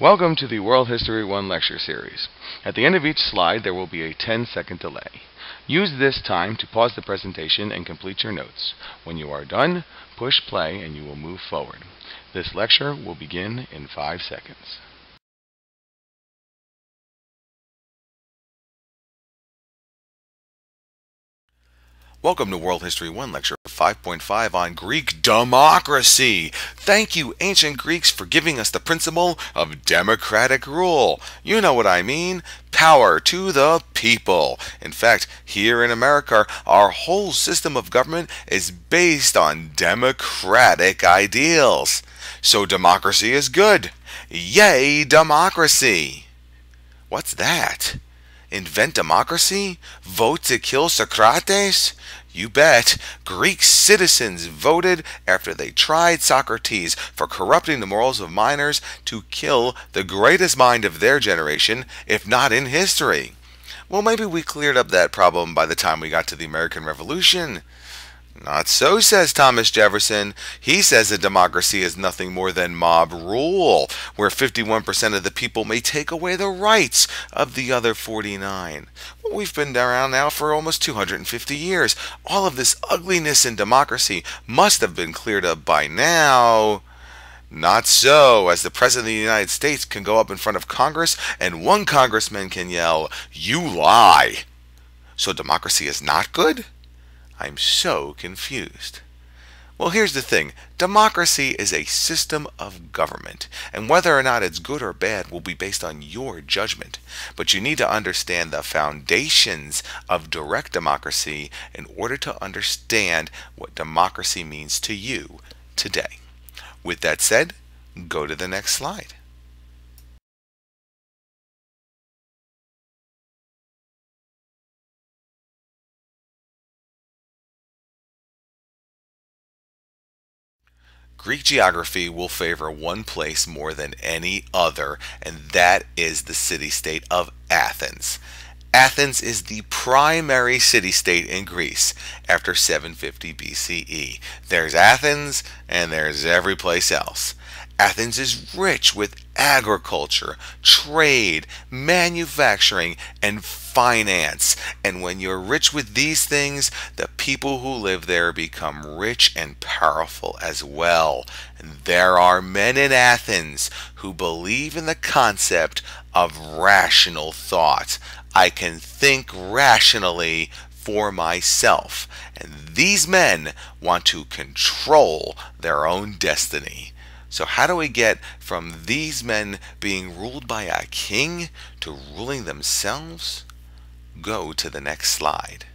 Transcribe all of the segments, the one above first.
Welcome to the World History 1 lecture series. At the end of each slide there will be a 10-second delay. Use this time to pause the presentation and complete your notes. When you are done, push play and you will move forward. This lecture will begin in 5 seconds. Welcome to World History 1 Lecture 5.5 on Greek democracy. Thank you, ancient Greeks, for giving us the principle of democratic rule. You know what I mean. Power to the people. In fact, here in America, our whole system of government is based on democratic ideals. So democracy is good. Yay, democracy! What's that? Invent democracy? Vote to kill Socrates? You bet. Greek citizens voted after they tried Socrates for corrupting the morals of minors to kill the greatest mind of their generation, if not in history. Well, maybe we cleared up that problem by the time we got to the American Revolution. Not so, says Thomas Jefferson. He says that democracy is nothing more than mob rule, where 51% of the people may take away the rights of the other 49. Well, we've been around now for almost 250 years. All of this ugliness in democracy must have been cleared up by now. Not so, as the President of the United States can go up in front of Congress and one congressman can yell, "You lie!" So democracy is not good? I'm so confused. Well, here's the thing. Democracy is a system of government, and whether or not it's good or bad will be based on your judgment. But you need to understand the foundations of direct democracy in order to understand what democracy means to you today. With that said, go to the next slide. Greek geography will favor one place more than any other, and that is the city-state of Athens. Athens is the primary city-state in Greece after 750 BCE. There's Athens, and there's every place else. Athens is rich with agriculture, trade, manufacturing, and finance. And when you're rich with these things, the people who live there become rich and powerful as well. And there are men in Athens who believe in the concept of rational thought. I can think rationally for myself. And these men want to control their own destiny. So how do we get from these men being ruled by a king to ruling themselves? Go to the next slide.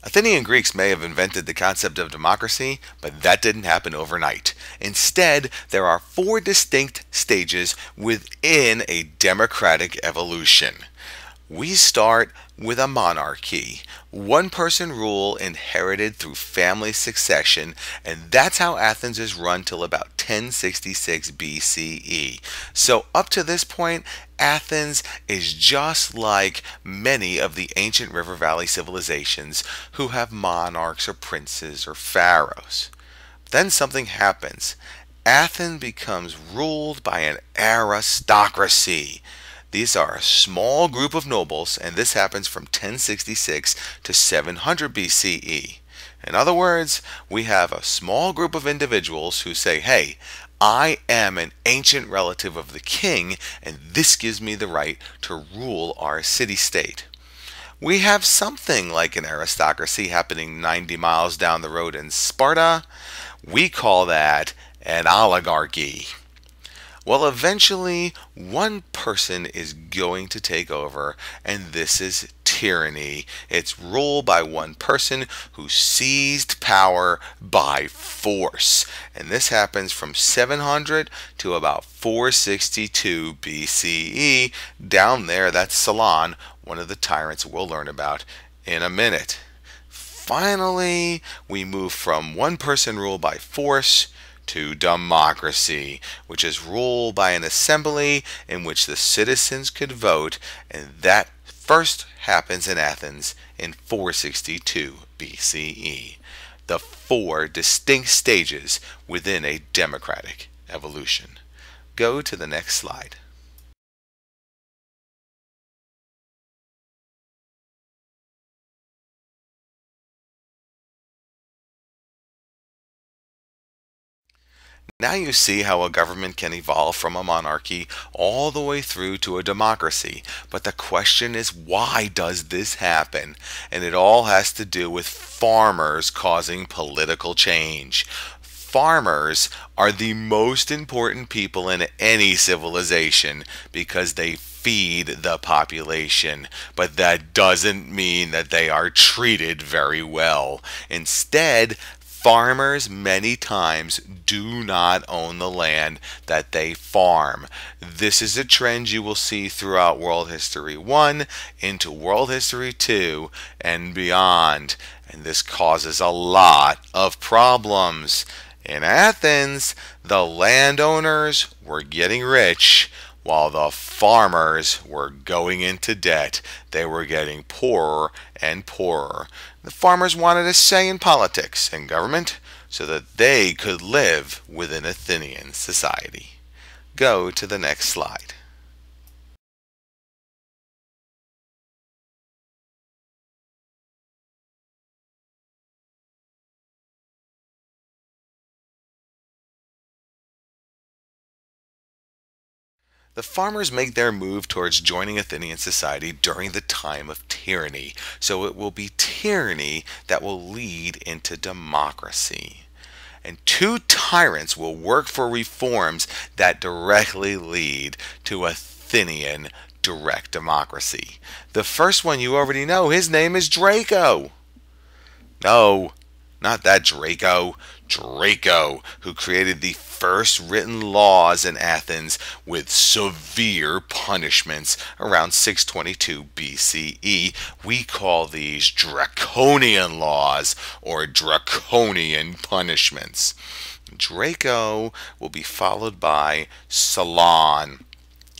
Athenian Greeks may have invented the concept of democracy, but that didn't happen overnight. Instead, there are 4 distinct stages within a democratic evolution. We start with a monarchy, one-person rule inherited through family succession, and that's how Athens is run till about 1066 BCE. So up to this point, Athens is just like many of the ancient river valley civilizations who have monarchs or princes or pharaohs. Then something happens. Athens becomes ruled by an aristocracy. These are a small group of nobles, and this happens from 1066 to 700 BCE. In other words, we have a small group of individuals who say, hey, I am an ancient relative of the king, and this gives me the right to rule our city-state. We have something like an aristocracy happening 90 miles down the road in Sparta. We call that an oligarchy. Well, eventually, one person is going to take over, and this is tyranny. It's ruled by one person who seized power by force. And this happens from 700 to about 462 BCE. Down there, that's Solon, one of the tyrants we'll learn about in a minute. Finally, we move from one person ruled by force to democracy, which is ruled by an assembly in which the citizens could vote, and that first happens in Athens in 462 BCE. The four distinct stages within a democratic evolution. Go to the next slide. Now you see how a government can evolve from a monarchy all the way through to a democracy. But the question is, why does this happen? And it all has to do with farmers causing political change. Farmers are the most important people in any civilization because they feed the population, but that doesn't mean that they are treated very well. Instead, farmers many times do not own the land that they farm. This is a trend you will see throughout World History 1 into World History 2 and beyond. And this causes a lot of problems. In Athens, the landowners were getting rich while the farmers were going into debt. They were getting poorer and poorer. The farmers wanted a say in politics and government so that they could live within Athenian society. Go to the next slide. The farmers make their move towards joining Athenian society during the time of tyranny, so it will be tyranny that will lead into democracy. And two tyrants will work for reforms that directly lead to Athenian direct democracy. The first one you already know, his name is Draco. No, not that Draco. Draco, who created the first written laws in Athens with severe punishments around 622 BCE. We call these draconian laws or draconian punishments. Draco will be followed by Solon.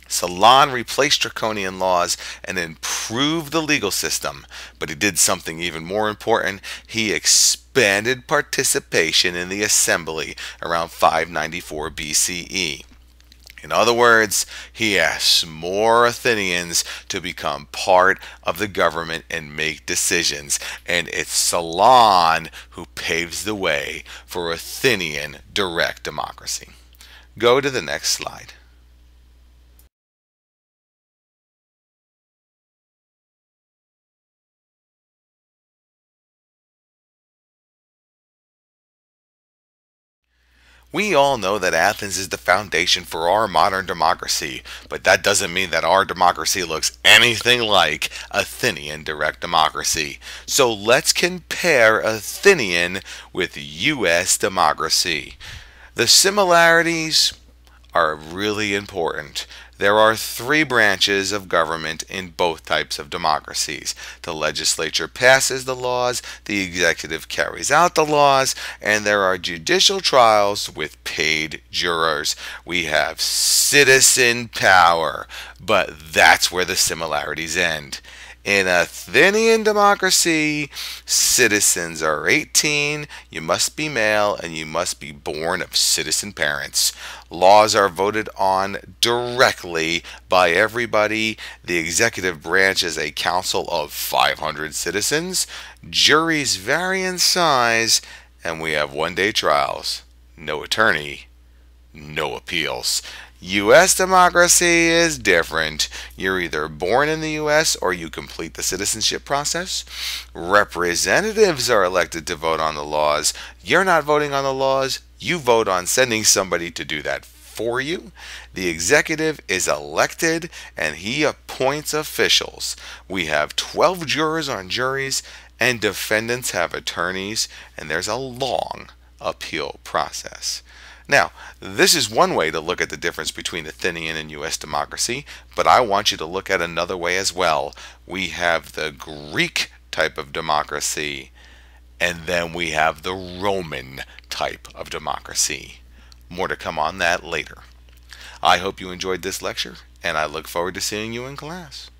Solon replaced draconian laws and improved the legal system, but he did something even more important. He expanded participation in the assembly around 594 BCE. In other words, he asked more Athenians to become part of the government and make decisions, and it's Solon who paves the way for Athenian direct democracy. Go to the next slide. We all know that Athens is the foundation for our modern democracy, but that doesn't mean that our democracy looks anything like Athenian direct democracy. So let's compare Athenian with US democracy. The similarities are really important. There are three branches of government in both types of democracies. The legislature passes the laws, the executive carries out the laws, and there are judicial trials with paid jurors. We have citizen power, but that's where the similarities end. In Athenian democracy, citizens are 18, you must be male, and you must be born of citizen parents. Laws are voted on directly by everybody. The executive branch is a council of 500 citizens. Juries vary in size, and we have one-day trials. No attorney, no appeals. U.S. democracy is different. You're either born in the U.S. or you complete the citizenship process. Representatives are elected to vote on the laws. You're not voting on the laws. You vote on sending somebody to do that for you. The executive is elected and he appoints officials. We have 12 jurors on juries and defendants have attorneys, and there's a long appeal process. Now, this is one way to look at the difference between Athenian and U.S. democracy, but I want you to look at another way as well. We have the Greek type of democracy, and then we have the Roman type of democracy. More to come on that later. I hope you enjoyed this lecture, and I look forward to seeing you in class.